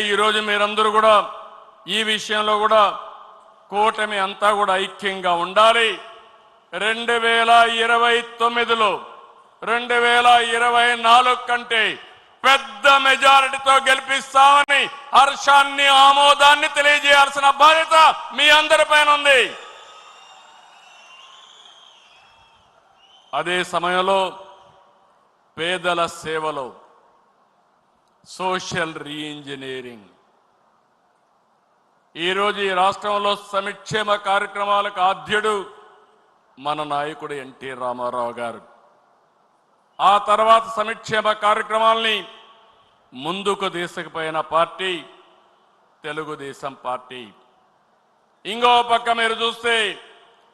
ఈ రోజు మీరందరూ కూడా ఈ విషయంలో కూడా కూటమి అంతా కూడా ఐక్యంగా ఉండాలి. 2029లో 2024 కంటే పెద్ద మెజారిటీతో గెలిపిస్తామని హర్షాన్ని ఆమోదాన్ని తెలియజేయాల్సిన బాధ్యత మీ అందరిపైన ఉంది. అదే సమయంలో పేదల సేవలో సోషల్ రీఇంజనీరింగ్ ఈరోజు ఈ రాష్ట్రంలో సంక్షేమ కార్యక్రమాలకు ఆద్యుడు మన నాయకుడు ఎన్టీ రామారావు గారు. ఆ తర్వాత సంక్షేమ కార్యక్రమాల్ని ముందుకు తీసుకుపోయిన పార్టీ తెలుగుదేశం పార్టీ. ఇంకో పక్క మీరు చూస్తే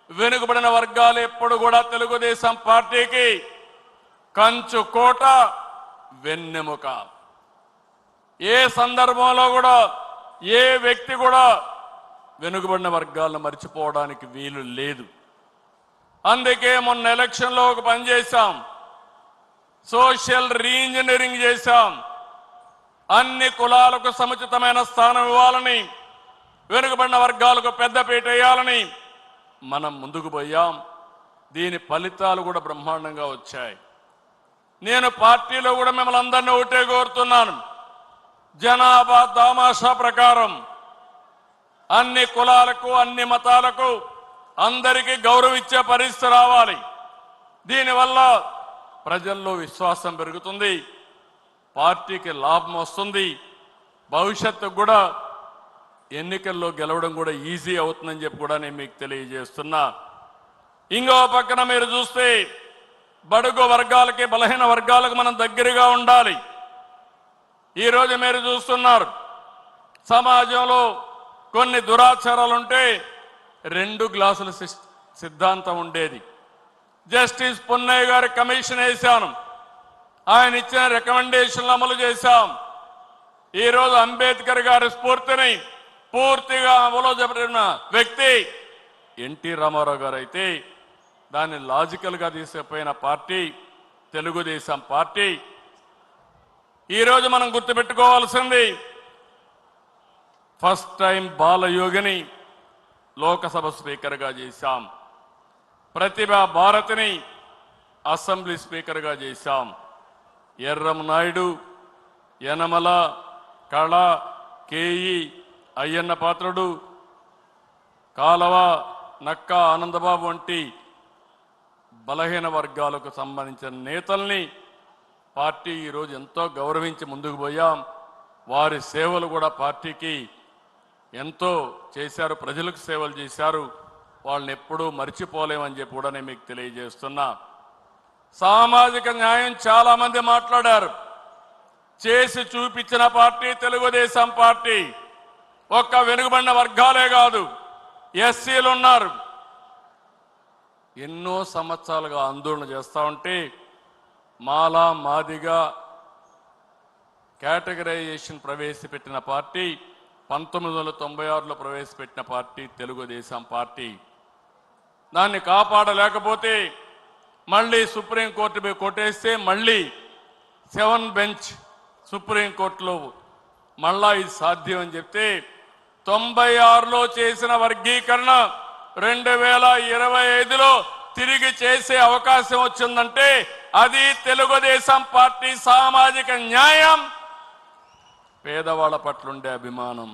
వెనుకబడిన వర్గాలు ఎప్పుడు కూడా తెలుగుదేశం పార్టీకి కంచు కోట, వెన్నెముక. ఏ సందర్భంలో కూడా ఏ వ్యక్తి కూడా వెనుకబడిన వర్గాలను మర్చిపోవడానికి వీలు లేదు. అందుకే మొన్న ఎలక్షన్లో ఒక పని చేశాం, సోషల్ రీఇంజనీరింగ్ చేశాం. అన్ని కులాలకు సముచితమైన స్థానం ఇవ్వాలని, వెనుకబడిన వర్గాలకు పెద్దపీట వేయాలని మనం ముందుకు పోయాం. దీని ఫలితాలు కూడా బ్రహ్మాండంగా వచ్చాయి. నేను పార్టీలో కూడా మిమ్మల్ని అందరినీ ఒకటే కోరుతున్నాను, జనాభా దామాషా ప్రకారం అన్ని కులాలకు అన్ని మతాలకు అందరికీ గౌరవం ఇచ్చే పరిస్థితి రావాలి. దీనివల్ల ప్రజల్లో విశ్వాసం పెరుగుతుంది, పార్టీకి లాభం వస్తుంది, భవిష్యత్తుకు కూడా ఎన్నికల్లో గెలవడం కూడా ఈజీ అవుతుందని చెప్పి కూడా నేను మీకు తెలియజేస్తున్నా. ఇంకో పక్కన మీరు చూస్తే బడుగు వర్గాలకి బలహీన వర్గాలకు మనం దగ్గరగా ఉండాలి. ఈరోజు మీరు చూస్తున్నారు సమాజంలో కొన్ని దురాచారాలుంటే 2 గ్లాసుల సిద్ధాంతం ఉండేది. జస్టిస్ పున్నయ్య గారి కమిషన్ వేశాను, ఆయన ఇచ్చిన రికమెండేషన్లు అమలు చేశాం. ఈరోజు అంబేద్కర్ గారి స్ఫూర్తిని పూర్తిగా అమలు జరిపిన వ్యక్తి ఎన్టీ రామారావు గారు అయితే దాన్ని లాజికల్గా తీసుకుపోయిన పార్టీ తెలుగుదేశం పార్టీ. ఈరోజు మనం గుర్తుపెట్టుకోవాల్సింది, ఫస్ట్ టైం బాలయోగిని లోకసభ స్పీకర్గా చేశాం, ప్రతిభా భారతిని అసెంబ్లీ స్పీకర్గా చేశాం, ఎర్రం నాయుడు, యనమల, కళ, కేఈ, అయ్యన్న పాత్రుడు, కాలవ, నక్క ఆనందబాబు వంటి బలహీన వర్గాలకు సంబంధించిన నేతల్ని పార్టీ ఈరోజు ఎంతో గౌరవించి ముందుకు పోయాం. వారి సేవలు కూడా పార్టీకి ఎంతో చేశారు, ప్రజలకు సేవలు చేశారు. వాళ్ళని ఎప్పుడూ మర్చిపోలేమని చెప్పి కూడా నేను మీకు తెలియజేస్తున్నా. సామాజిక న్యాయం చాలా మంది మాట్లాడారు, చేసి చూపించిన పార్టీ తెలుగుదేశం పార్టీ. ఒక్క వెనుకబడిన వర్గాలే కాదు, ఎస్సీలు ఉన్నారు. ఎన్నో సంవత్సరాలుగా ఆందోళన చేస్తూ ఉంటే మాలా మాదిగా కేటగరైజేషన్ ప్రవేశపెట్టిన పార్టీ 1996లో ప్రవేశపెట్టిన పార్టీ తెలుగుదేశం పార్టీ. దాన్ని కాపాడలేకపోతే మళ్ళీ సుప్రీంకోర్టు పోయి కొట్టేస్తే మళ్ళీ 7 బెంచ్ సుప్రీంకోర్టులో మళ్ళా ఇది సాధ్యం అని చెప్తే 96లో చేసిన వర్గీకరణ 2025లో తిరిగి చేసే అవకాశం వచ్చిందంటే అది తెలుగుదేశం పార్టీ సామాజిక న్యాయం, పేదవాళ్ల పట్ల ఉండే అభిమానం.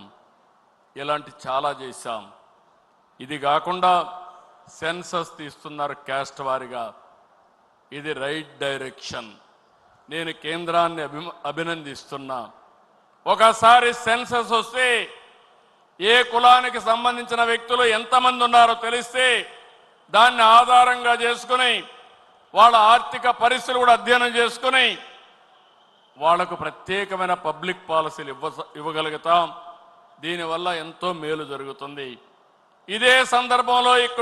ఇలాంటి చాలా చేశాం. ఇది కాకుండా సెన్సస్ తీస్తున్నారు క్యాస్ట్ వారిగా, ఇది రైట్ డైరెక్షన్. నేను కేంద్రాన్ని అభినందిస్తున్నా. ఒకసారి సెన్సస్ వస్తే ఏ కులానికి సంబంధించిన వ్యక్తులు ఎంతమంది ఉన్నారో తెలిస్తే దాన్ని ఆధారంగా చేసుకుని వాళ్ళ ఆర్థిక పరిస్థితులు కూడా అధ్యయనం చేసుకుని వాళ్లకు ప్రత్యేకమైన పబ్లిక్ పాలసీలు ఇవ్వగలుగుతాం. దీనివల్ల ఎంతో మేలు జరుగుతుంది. ఇదే సందర్భంలో ఇక్కడ